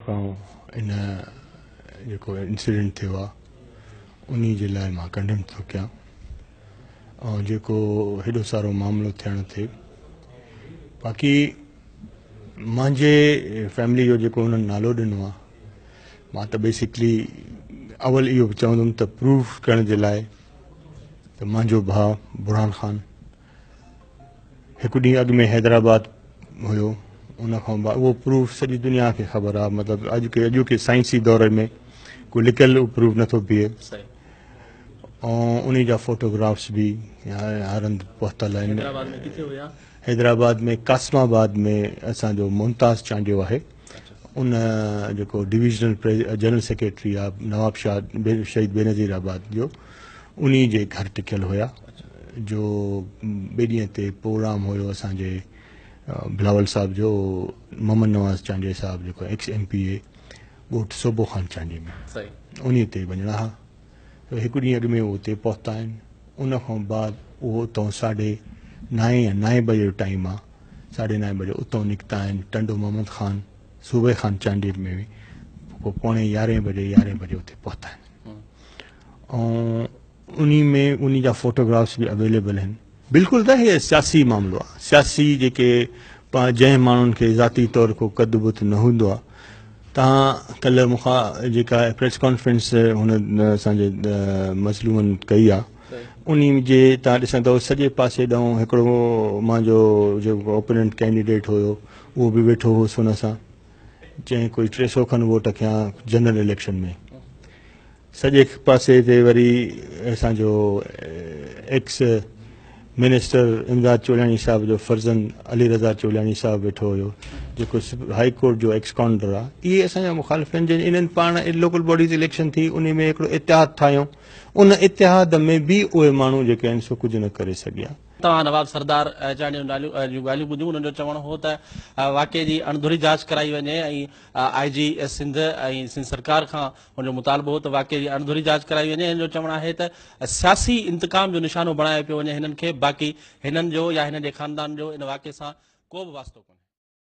इन जेको इंसिडेंट थियो आहे उन जे लाइ मां कंडेम थो कयां ऐं जेको हेॾो सारो मामिलो थियणु थिए। बाक़ी मुंहिंजे फैमिली जो जेको हुननि नालो ॾिनो आहे मां त बेसिकली अवल इहो चवंदुमि त प्रूव करण जे लाइ त मुंहिंजो भाउ बुरहान ख़ान हिकु ॾींहुं अॻु में हैदराबाद हुयो। उन खां बाद उहो प्रूफ सॼी दुनिया खे ख़बर आहे, मतिलबु अॼु के साइंसी दौर में कोई लिकियलु प्रूफ नथो बीहे ऐं उन जा फोटोग्राफ्स बि हर हंधि पहुतल आहिनि। हैदराबाद में कासमाबाद में असांजो मुमताज़ चांडियो आहे, उन जेको डिविजनल जनरल सेक्रेटरी आहे नवाब शाह शहीद बेनज़ीराबाद जो, उन जे घर टिकियल हुया। जो ॿिए ॾींहं ते प्रोग्राम हुयो असांजे बिलावल साहब जो, मोहम्मद नवाज़ चांडिया साहब जेको एक्स MPA ॻोठ सोबो ख़ान चांडी में, उन ते वञणा हुआ। हिकु ॾींहुं अॻु में उहो उते पहुता आहिनि। उन खां बाद उहो उतां 9:30 बजे जो टाइम आहे, 9:30 बजे उतां निकिता आहिनि टंडो मोहम्मद ख़ान सूबे ख़ान चांडी में, पोइ 11:30 बजे उते पहुता आहिनि ऐं उन जा फोटोग्राफ्स बि अवेलेबल आहिनि। बिल्कुलु त इहे सियासी मामिलो आहे, सियासी जेके जंहिं माण्हुनि खे ज़ाती तौर को कद बुत न हूंदो आहे। तव्हां कल्ह मूंखां जेका प्रेस कॉन्फ्रेंस हुन असांजे मज़लूमनि कई आहे, उन जे तव्हां ॾिसंदव सॼे पासे ॾांहुं हिकिड़ो मुंहिंजो जेको ओपोनेंट कैंडिडेट हुयो उहो बि वेठो हुउसि हुन सां, जंहिं कोई 300 खनि वोट खयां जनरल इलेक्शन में। सॼे पासे ते वरी असांजो एक्स मिनिस्टर इमदाद चोलानी साहब जो फर्ज़न अली रज़ा चोलानी साहब वेठो हुयो, जेको हाई कोर्ट जो एक्स काउंटर आहे। इहे असांजा मुखालिफ़ आहिनि। इन्हनि पाण लोकल बॉडीज़ इलेक्शन थी, उन में हिकिड़ो इतिहाद ठाहियूं, उन इतिहाद में बि उहे माण्हू जेके आहिनि सो कुझु न करे सघिया। तव्हां नवाब सरदार चांडिया जूं ॻाल्हियूं ॿुधियूं। हुननि जो चवणु हो त वाक़े जी अणधुरी जांच कराई वञे ऐं IG सिंध ऐं सिंध सरकार खां हुनजो मुतालबो हो त वाक़े जी अणधुरी जांच कराई वञे। हिन जो चवणु आहे त सियासी इंतकाम जो निशानो बणायो पियो वञे हिननि खे, बाक़ी हिननि जो या हिन जे ख़ानदान जो इन वाक़े सां को बि वास्तो कोन्हे।